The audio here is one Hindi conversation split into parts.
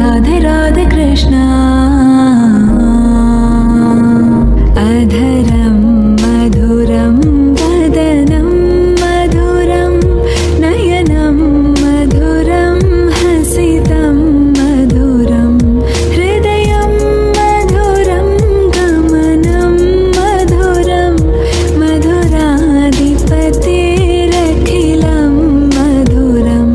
राधे राधे कृष्ण। अधरं मधुरं वदनं मधुरं नयनं मधुरं हसितं मधुरं हृदयं मधुरं गमनं मधुरं मधुराधिपतिरखिलं मधुरम्।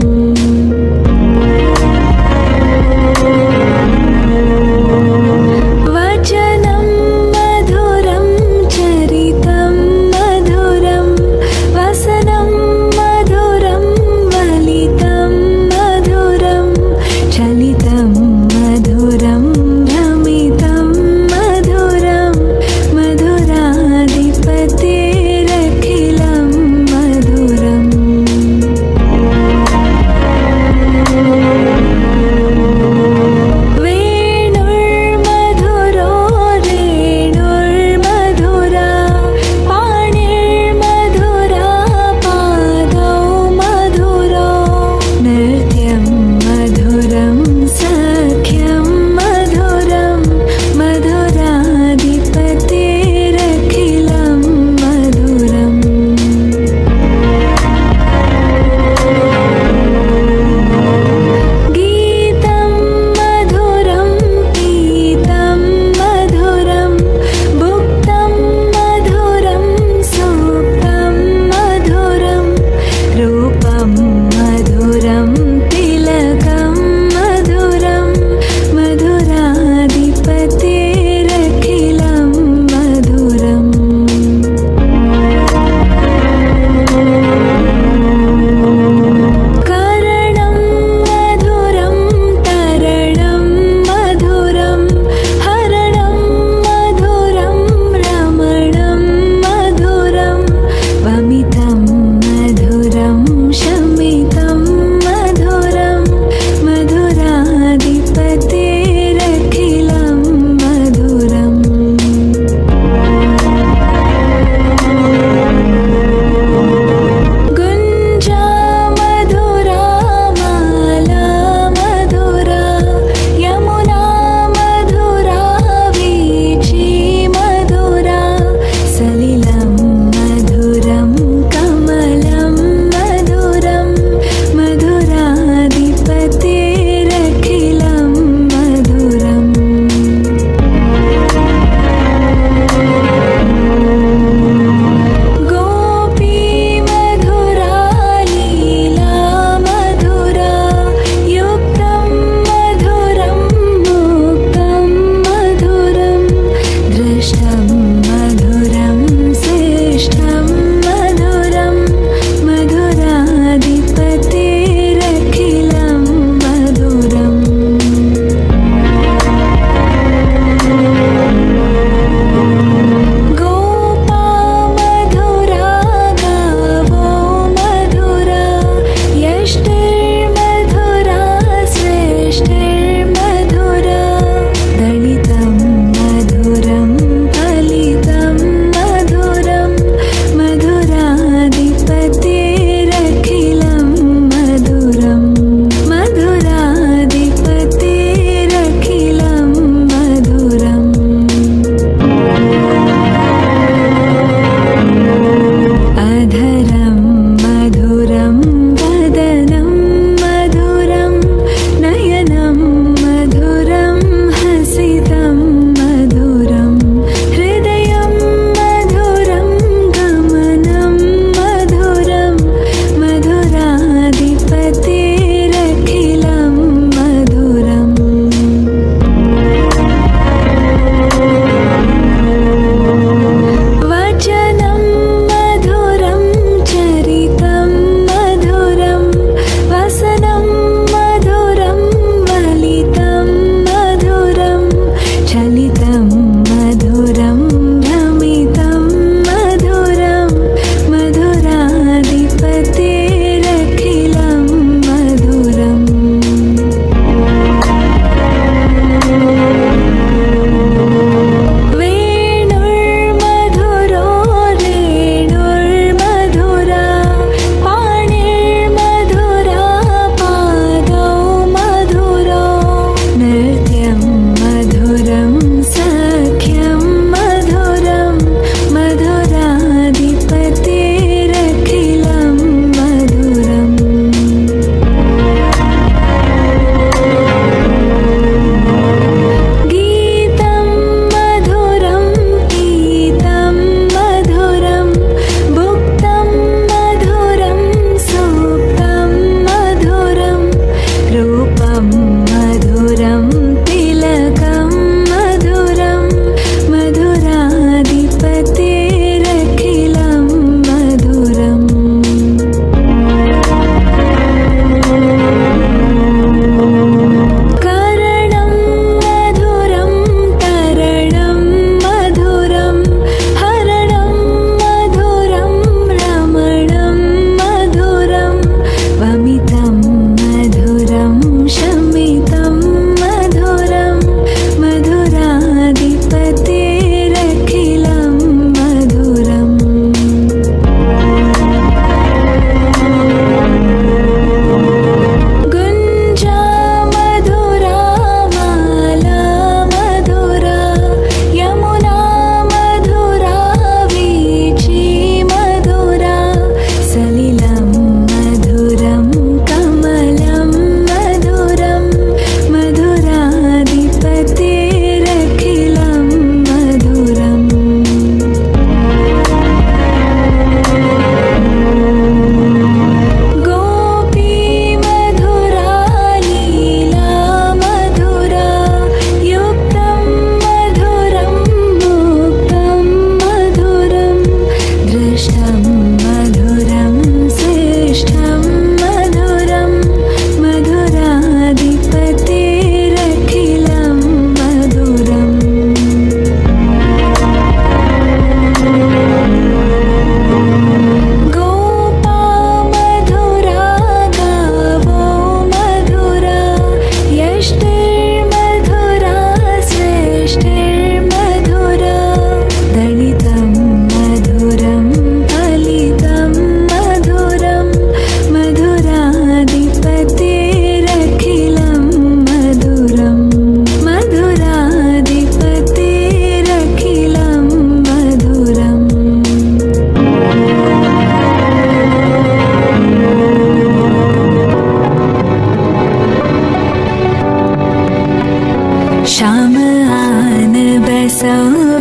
श्याम आन बसा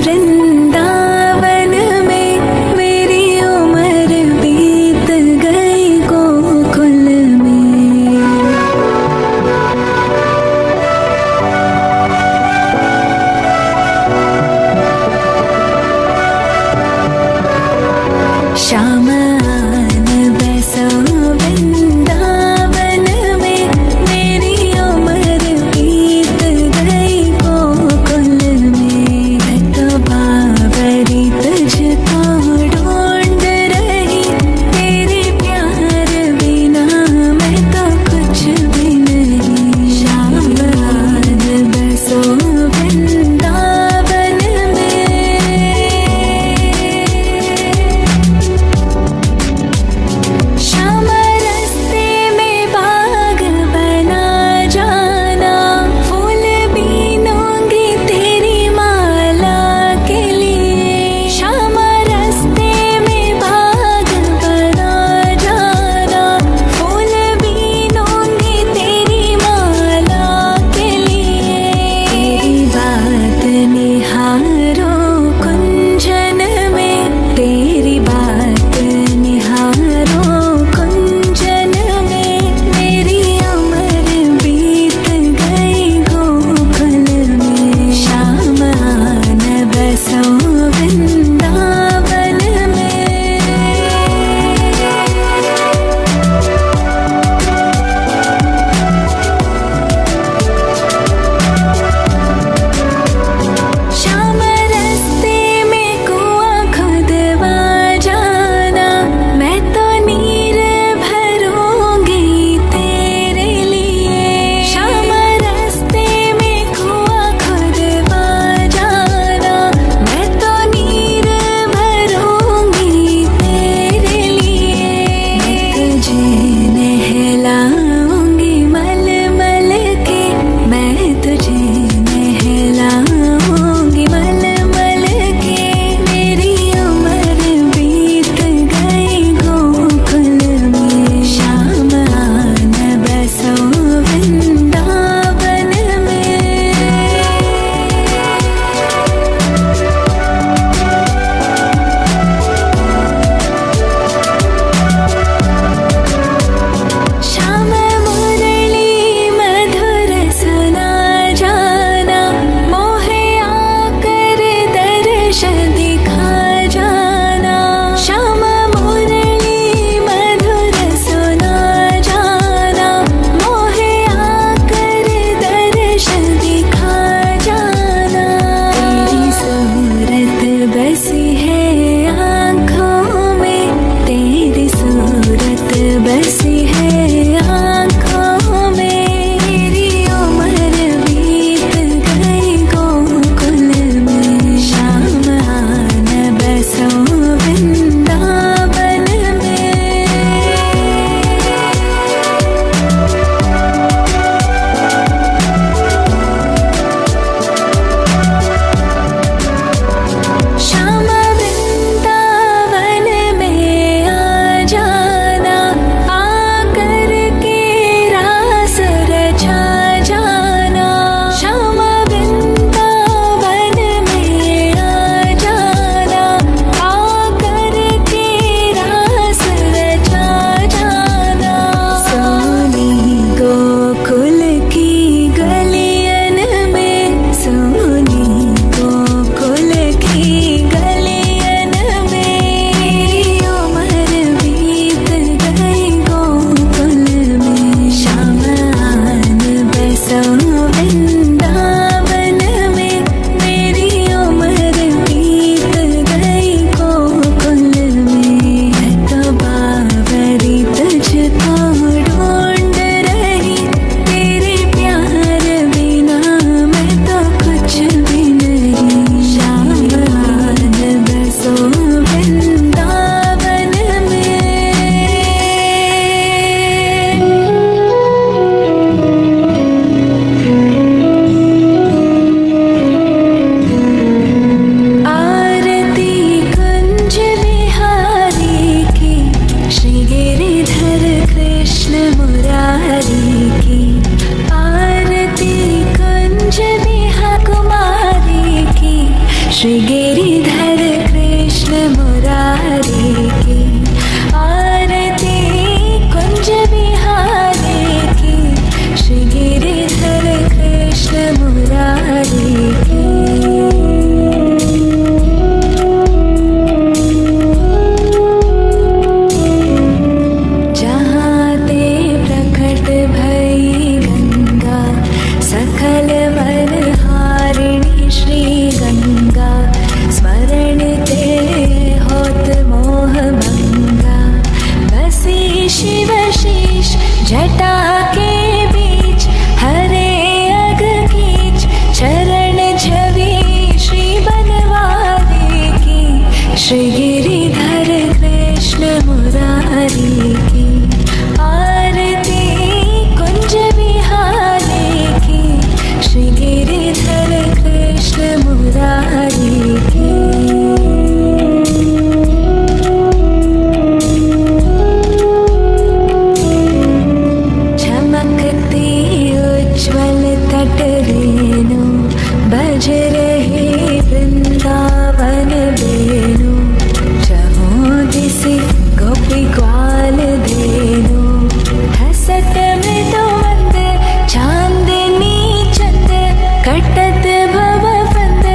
वृंदावन में, मेरी उम्र बीत गई गोकुल में। श्याम आन बसा वृंदावन में, मेरी उम्र बीत गई गोकुल में। तो सकल मनहारिणी श्री गंगा स्मरण ते होत मोह भंगा बसी शिव शीश जटा के बीच हरे अग कीच चरण छवि श्री बनवारी की श्री गिरिधर कृष्ण मुरारी की आरती कुंज विहारी की श्री गिरिधर कृष्ण मुरारी की। चमकती उज्ज्वल तट रेणु बज रही वृंदावन बेणु चहुँ दिसि गोपी ग्वाल धेनु हसत मृदु मंद चांदनी चंद कटत भव फंद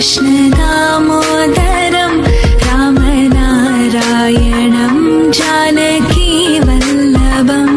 कृष्ण दामोदरं रामनारायणं जानकी वल्लभम्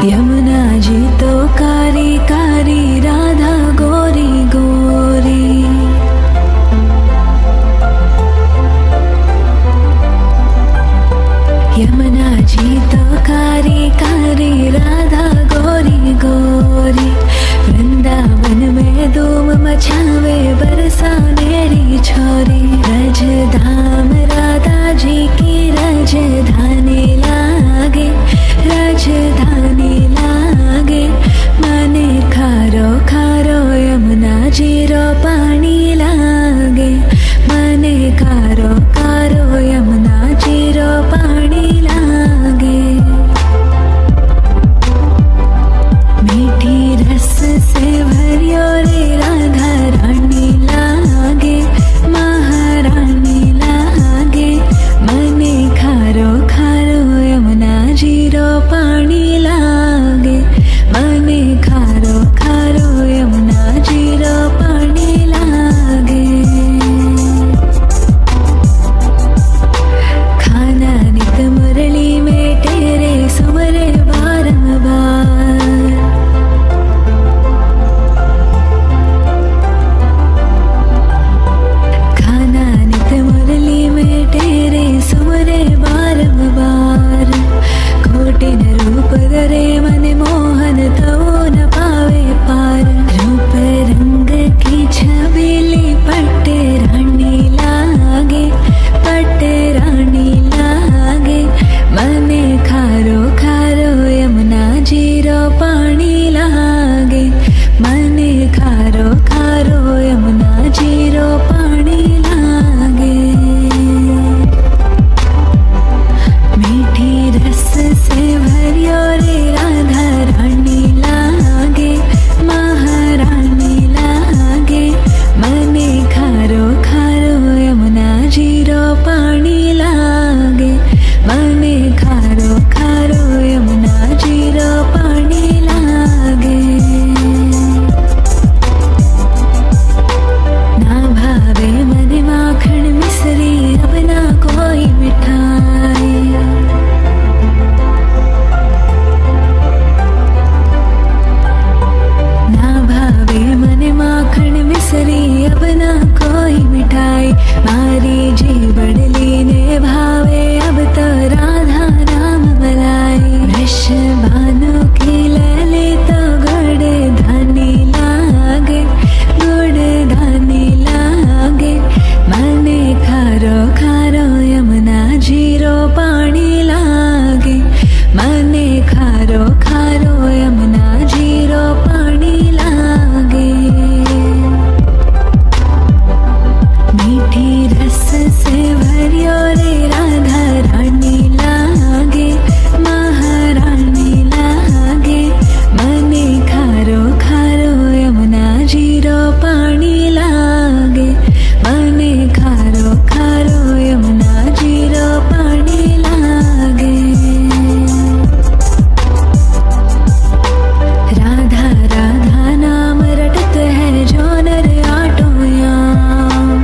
यमुना जी तो कारी कारी राधा गोरी गोरी यमुना जी तो कारी कारी राधा गोरी गोरी वृंदावन में धूम मचावे बरसा मेरी छोरी रजधाम राधा जी की राजधानी लागे राजधानी लागे माने खारो खारो यमुना जी रो पानी लागे माने खारो खारो यमुना जी रो पानी लागे मीठी रस से भरियो रे राधा रानी लागे महारानी लागे मने खारो खारो यमुना जी रो पानी लागे मने खारो खारो यमुना जी रो पानी लागे खाना नित मुरली में तेरे सुमरे बारंबार खाना नित मुरली में तेरे सुमरे बारंबार कोटिन रूप धरे मन मोहन तो न पावे पार रूप रंग की छबीली पट्ट रानी लागे पट्ट रानी लागे मने खारो खारो यमुना जी रो पानी लागे मने खारो खारो यमुना जी रो पानी लागे मीठी रस से भरियो रे राधा रानी लागे महारानी लागे मने खारो खारो यमुना जी रो पानी लागे मने खारो खारो यमुना जी रो पानी लागे ना भावे मने माखन मिश्री अब ना कोई मिठाई ना भावे मने माखन मिश्री अब ना कोई मिठाई मारी जी बड़ली ने भावे अब तो राधा नाम मलाई वृषभानु की लले तो गुड़ धानी लागे गुड़ धानी लागे मने खारो खारो यमुना जी रो पानी लागे मने खारो खारो यमुना जी रो पानी लागे मीठी रस से भरियो रे राधा रानी लागे महारानी लागे मने खारो खारो यमुना जी रो पानी लागे मने खारो खारो यमुना जी रो पानी लागे राधा राधा नाम रटत है जो नर आटोयाम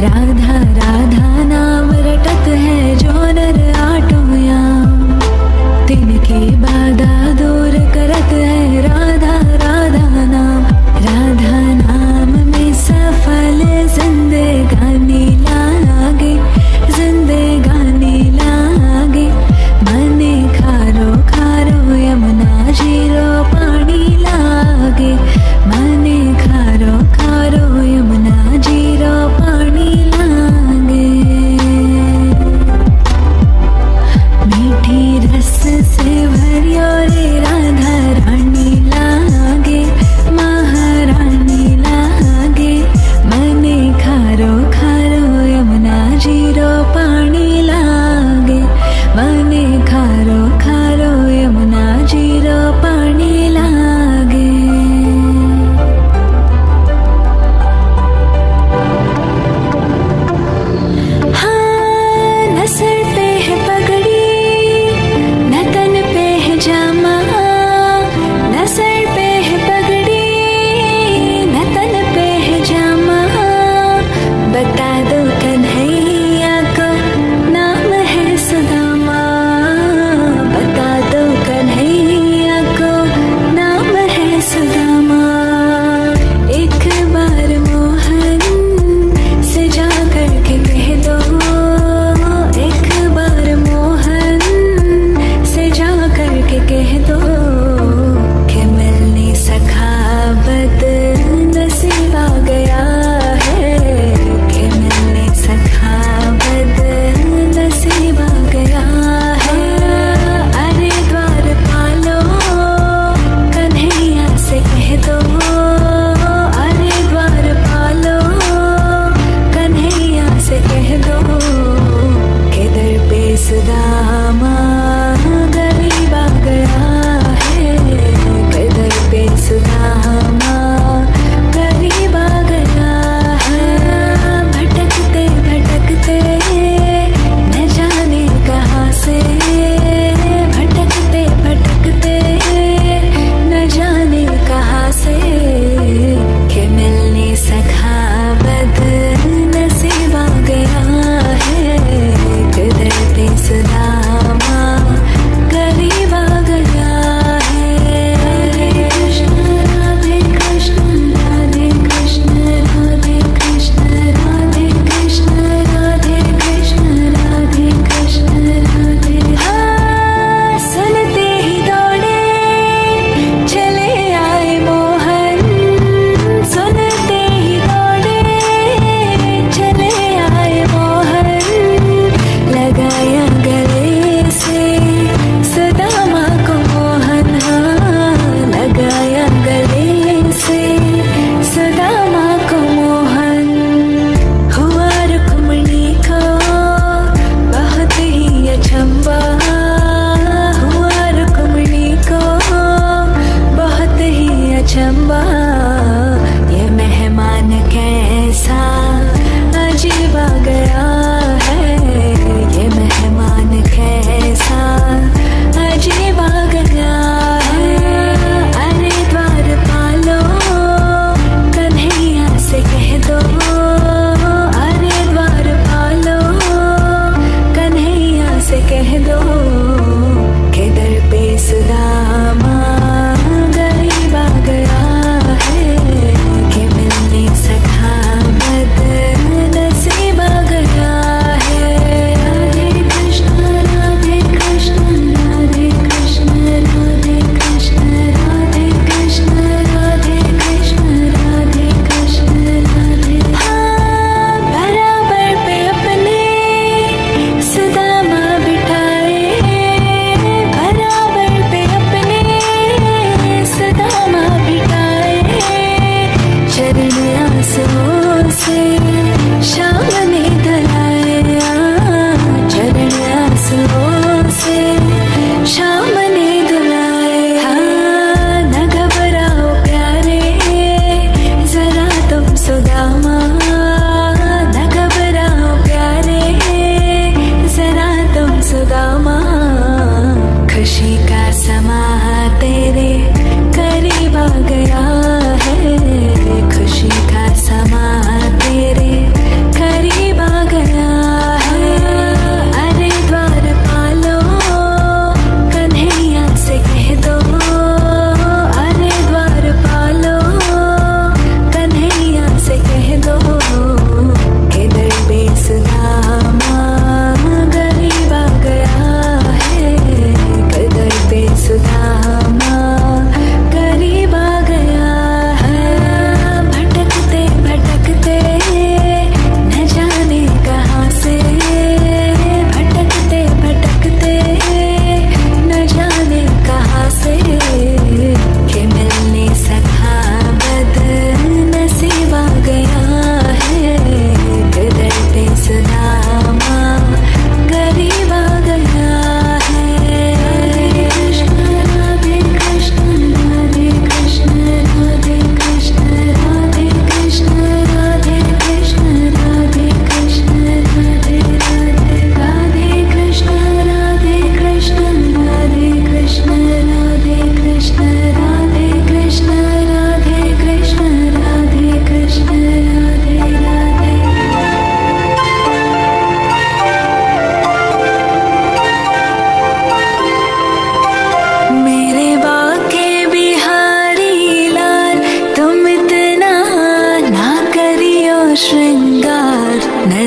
राधा राधा नाम रटत है जो नर आटोयाम तिनकी बाधा दूर करत है राधा राधा नाम राधा नाम में सफल जिंदगानी लागे जिंदगानी लागे मने खारो खारो यमुना जी रो पानी लागे मने खारो खारो यमुना जी रो पानी लागे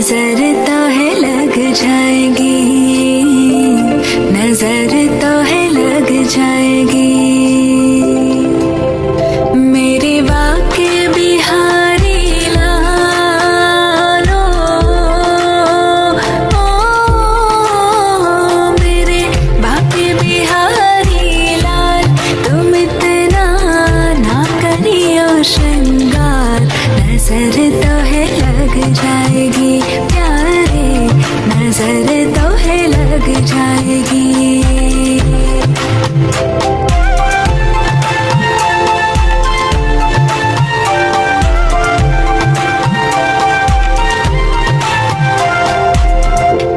नजर तो है लग जाएगी, नजर तो है लग जाएगी। मेरे बाके बिहारी लालो, ओ मेरे बाके बिहारी लाल, तुम इतना ना करियो श्रृंगार। नजर तो है लग जाएगी प्यारे, नजर तो है लग जाएगी।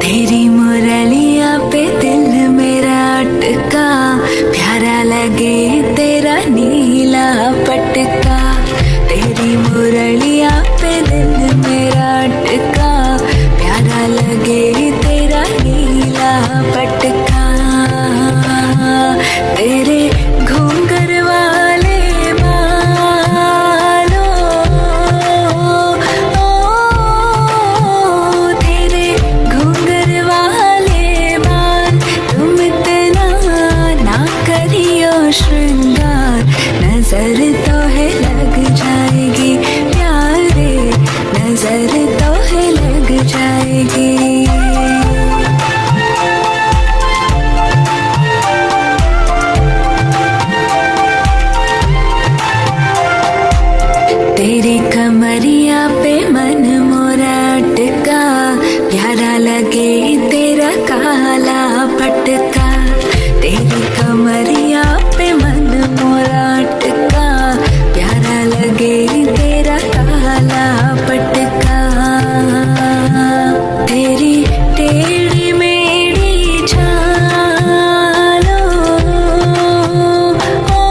तेरी मुरलिया पे दिल मेरा अटका, प्यारा लगे तेरा नीला पटका। तेरी मुरलिया पे दिल मेरा अटका, प्यारा लगे तेरा नीला पटका। तेरे घूंघर वाले बालों, ओ तेरे घूंघर वाले बाल, तुम इतना ना करियो श्रृंगार। नजर तो है लग जाएगी प्यारे, नजर तो है लग जाएगी। तेरी कमरिया पे मन मोरा अटका, प्यारा लगे तेरा काला पटका। तेरी कमरिया पे मन मोरा अटका, प्यारा लगे तेरा काला पटका। तेरी टेढ़ी मेढ़ी चालों, ओ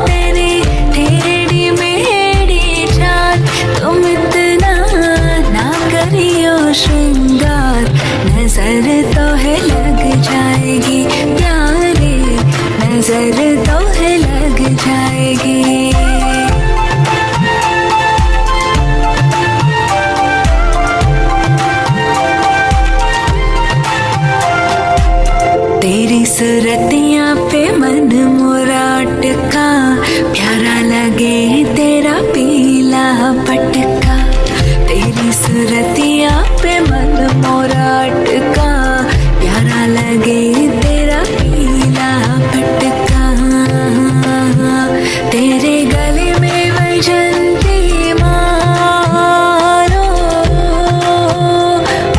तेरी टेढ़ी मेढ़ी चाल, तुम इतना ना करियो श्रृंगार। नजर तो है लग जाएगी प्यारे, नजर तो है लग जाएगी। तेरी सूरतिया पे मन मोरा अटका, प्यारा लगे तेरा पीला पटका। तेरी सूरतिया पे मन मोरा अटका, प्यारा लगे तेरा पीला पटका। तेरे गले में वैजंती मारो,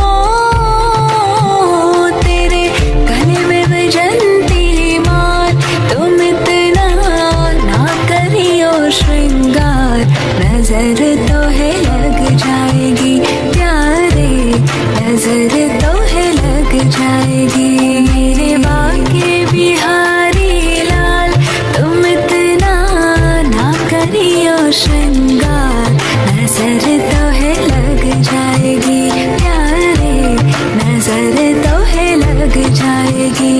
ओ तेरे गले में वैजंती मार, तुम इतना ना करियो श्रृंगार। नजर तो है लग जाएगी प्यारे, नजर तो है लग जाएगी। मेरे बाके बिहारी लाल, तुम इतना ना करियो श्रृंगार। नजर तो है लग जाएगी प्यारे, नजर तो है लग जाएगी।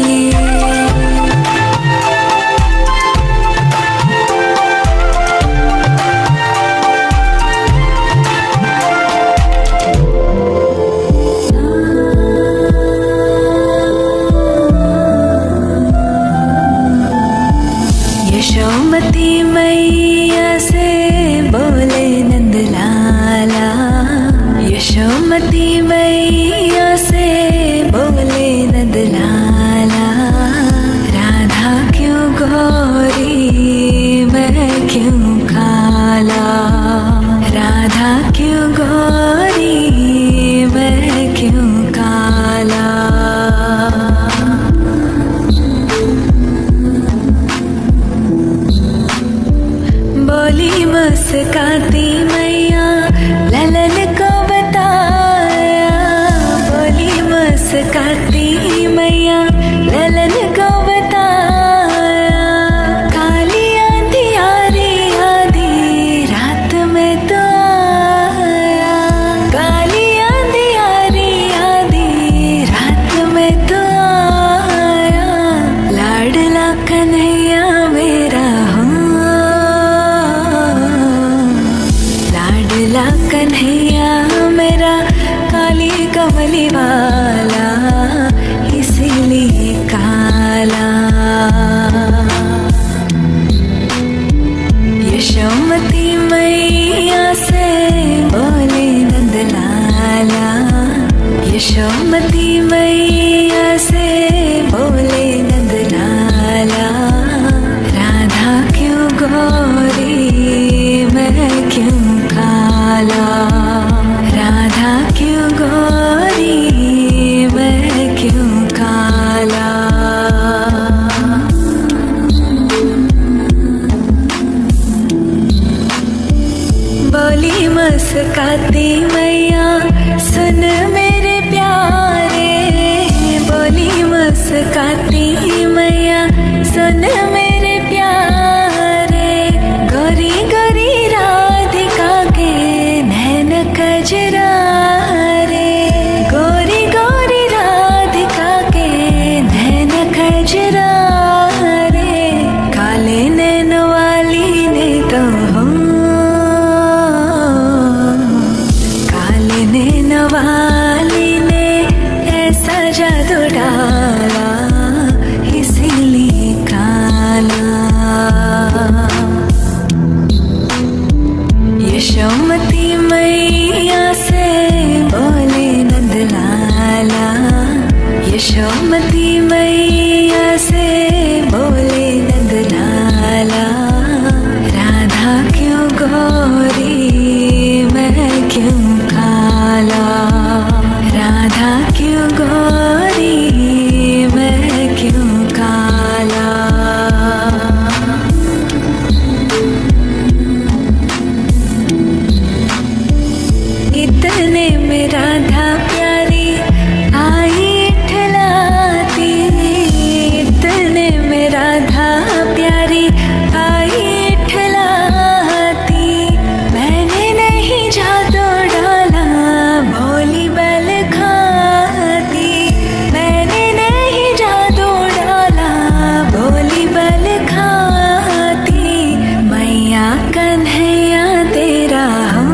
यशोमती मैया से बोले नंदलाला, यशोमती मैया से बोले नंदलाला। राधा क्यों गोरी मैं क्यों काला, राधा क्यों गोरी मैं क्यों काला। बोली मुस्काती मैया ललन को बताया, बोली मुस्काती मैया ललन को बताया। काली आंधी आरी आधी रात में तो आया, काली आंधी आरी आधी रात में तो आया। लाडला कन्हैया मेरा हो, वाला इसीलिए काला। यशोमती मैया से बोले नंदलाला, यशोमती मैया से बोले नंदलाला, राधा क्यों गोरी मैं क्यों काला, राधा क्यों गोरी मैं क्यों काला। बोली मुस्काती मैया सुन मेरे प्यारे, बोली मुस्काती मैया सुन मेरे प्यारे, गोरी गोरी राधिका के नैन कजरा रे, गोरी गोरी राधिका के नैन कजरा रे, काले नैन वाली ने तो वाली ने ऐसा जादू डाला इसीलिए काला। यशोमती मैया से बोले नंदलाला, यशोमती मैया से बोले नंदलाला, राधा क्यों गोरी मैं क्यों काला, राधा क्यों गोरी मैं क्यों काला। इतने में राधा प्यारी आई ठलाती, इतने में राधा प्यारी आई ठलाती, मैंने नहीं जादू डाला भोली बैल खाती, मैंने नहीं जादू डाला भोली बैल खाती, मैया कन्हैया तेरा हो,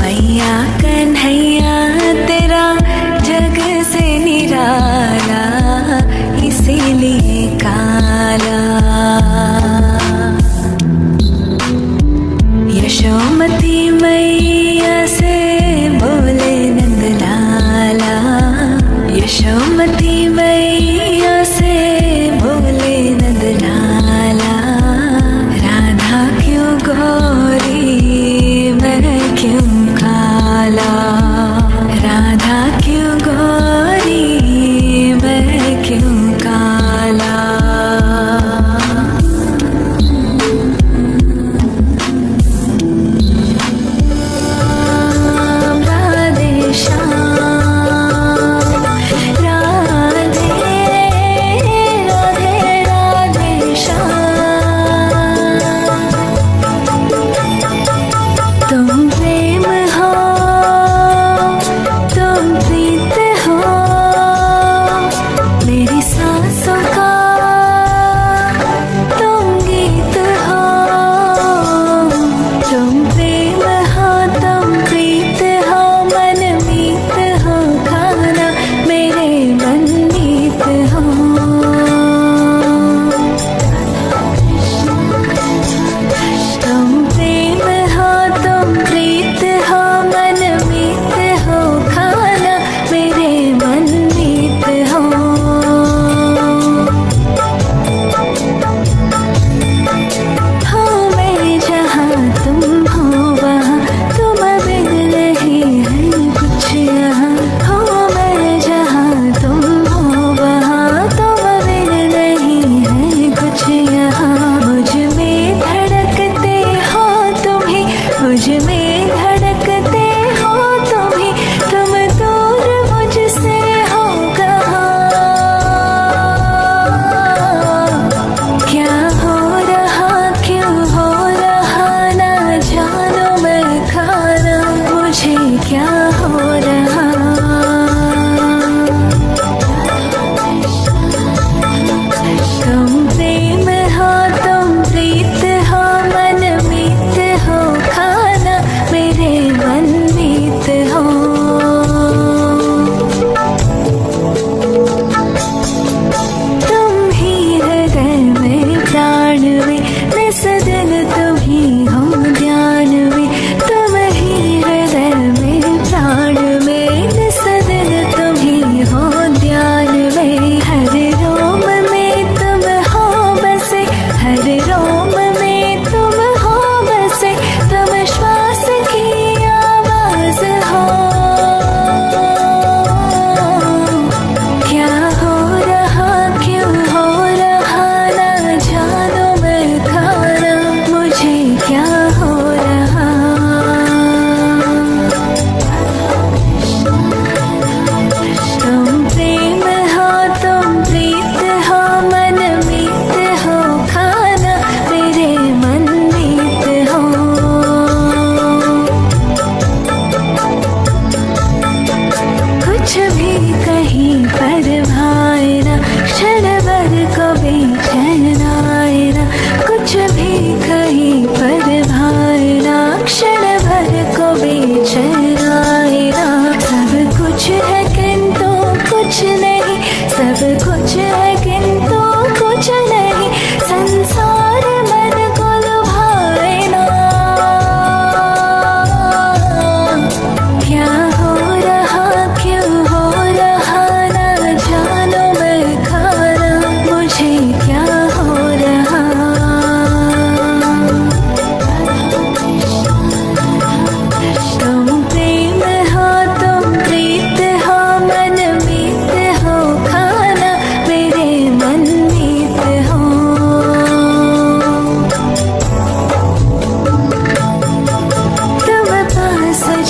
मैया कन्हैया तेरा जग से निराला इसीलिए काला। यशोमती मैया से बोले नंदलाला, यशोमती मैया से बोले नंदलाला, राधा क्यों गोरी मैं क्यों काला, राधा क्यों गोरी मैं क्यों काला।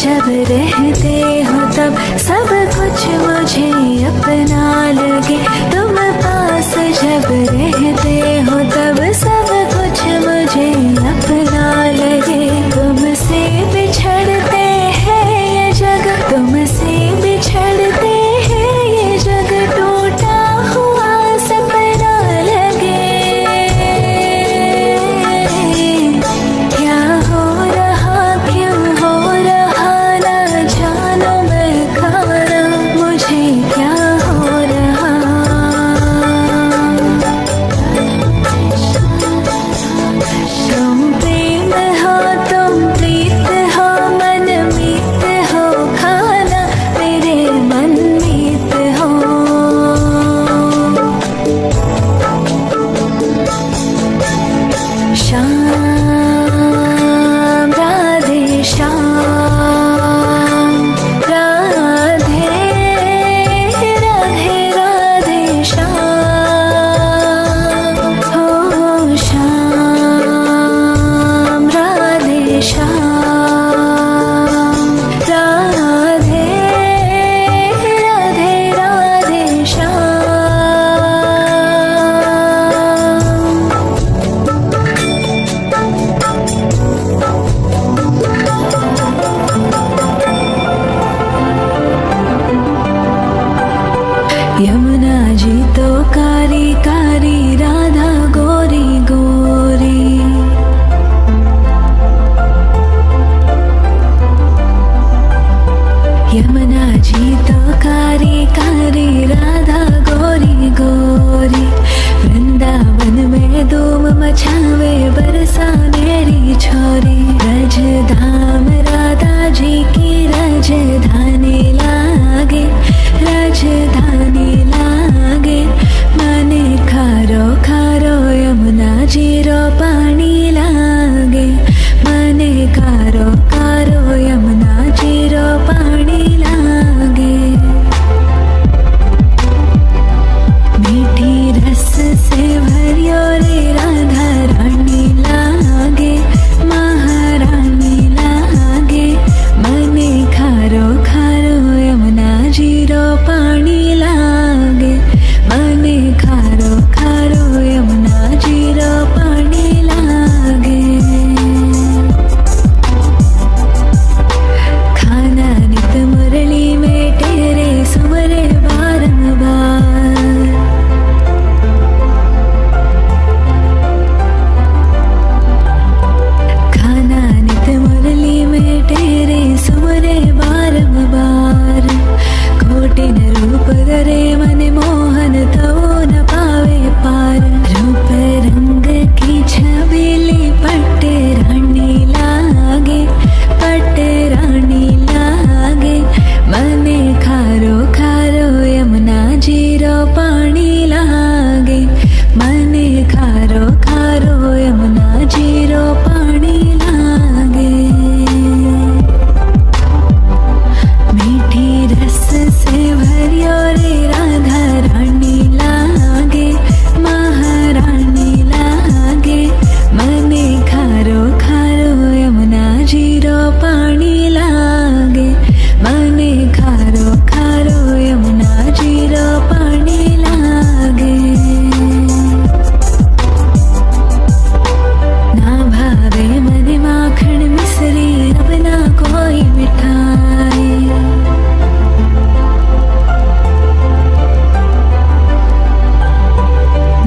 जब रहते हो तब सब कुछ मुझे अपना लगे। तुम पास जब रहते हो तब सब कुछ मुझे अपना लगे। तुमसे बिछड़ते हैं ये जग, तुमसे बिछड़ते हैं ये जग, टूटा हुआ सपना लगे। क्या हो रहा क्यों हो रहा ना जानो मैं खाना, मुझे क्या हो रहा। तुम प्रेम हो तुम प्रीत हो मन मीत हो खाना, मेरे मन मीत हो। श्याम राधे श्याम राधे राधे राधे श्याम हो श्याम राधे श्याम राधे राधे राधे श्याम। यमुना जी तो कारी कारी राधा गोरी गोरी। यमुना जी तो कारी कारी राधा गोरी गोरी। वृंदावन में धूम मचावे बरसा मेरी छोरी। रजधाम राधा जी की राजधानी लागे, राजधानी लागे। मने खारो खारो यमुना जी रो पानी लागे। मने खारो खारो यमुना जी रो पानी लागे। मीठी रस से भरियो रे राधा रानी लागे, महारानी लागे। मने खारो खारो यमुना जी रो पानी लागे। मने खारो खारो यमुना जी रो पानी लागे। खाना नित मुरली में तेरे सुमरे बारंबार। खाना नित मुरली में तेरे सुमरे बारंबार। कोटिन रूप धरे मन मोहन तो न पावे पार। रूप रंग की छबीली पट्ट रानी लागे, पट्ट रानी लागे। मने खारो खारो यमुना जी रो पानी लागे। मने खारो खारो यमुना जी रो पानी लागे। मीठी रस से भरियो रे राधा रानी लागे, महारानी लागे। मने खारो खारो यमुना जी रो पानी लागे। मने खारो खारो यमुना जी रो पानी लागे। ना भावे मन माखन मिश्री अब ना कोई मिठाई।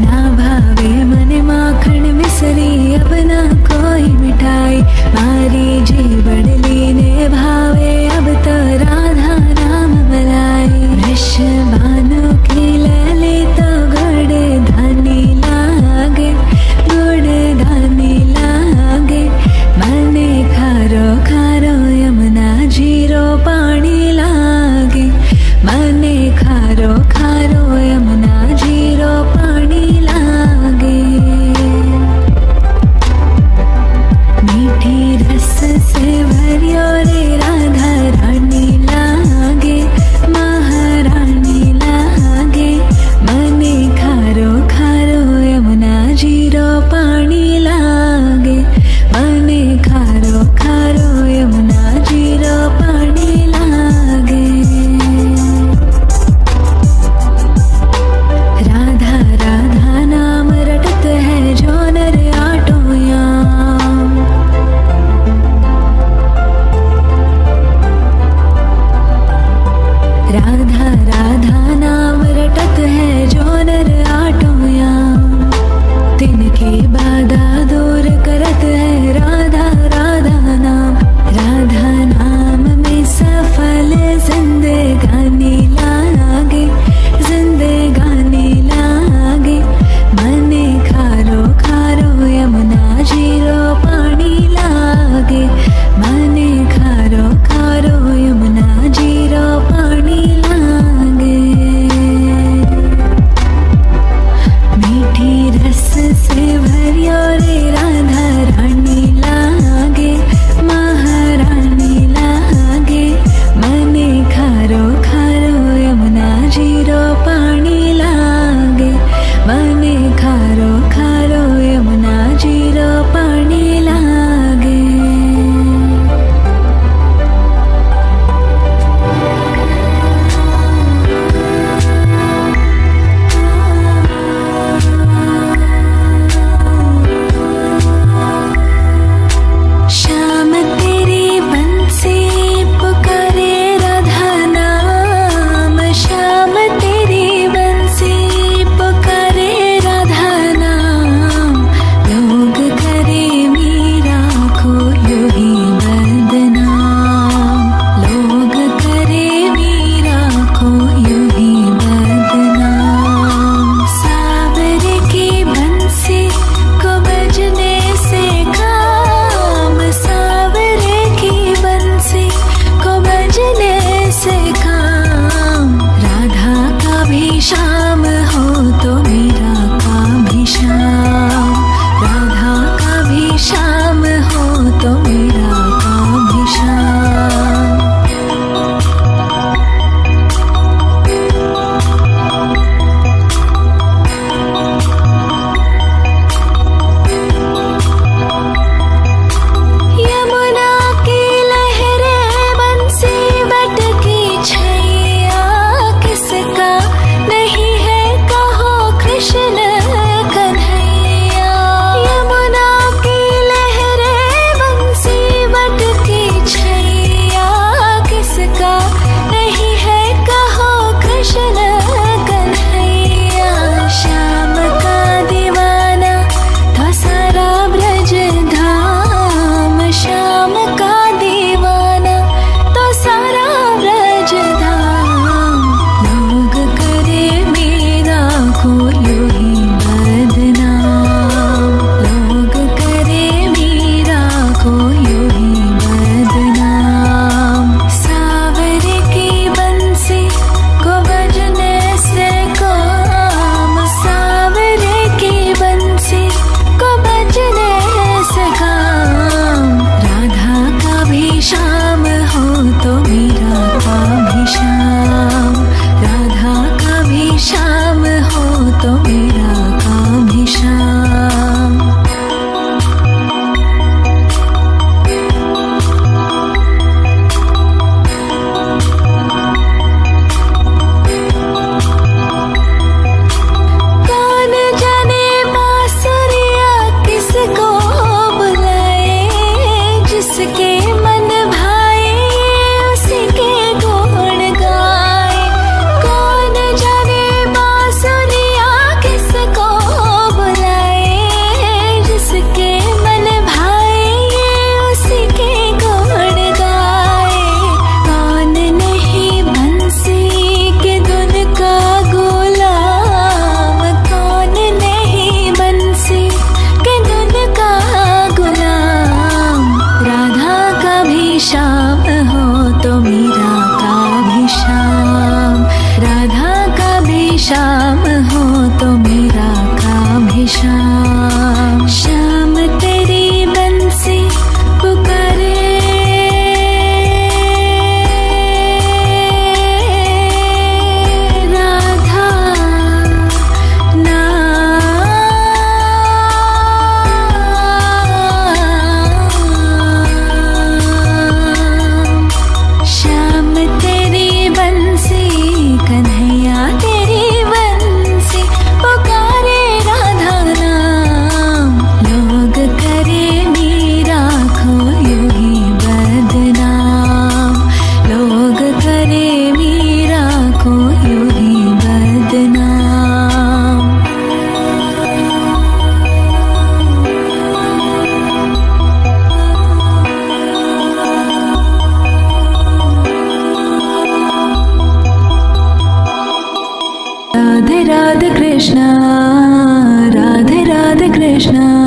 ना भावे मन माखन मिश्री अब ना कोई मिठाई। मारी जी बड़ली ने भी श्याम हो तो मीरा का भी श्याम, राधा का भी श्याम हो तो मीरा का भी श्याम। श्याम तेरी बंसी पुकारे, राधा राधे राधे कृष्णा, राधे राधे कृष्णा।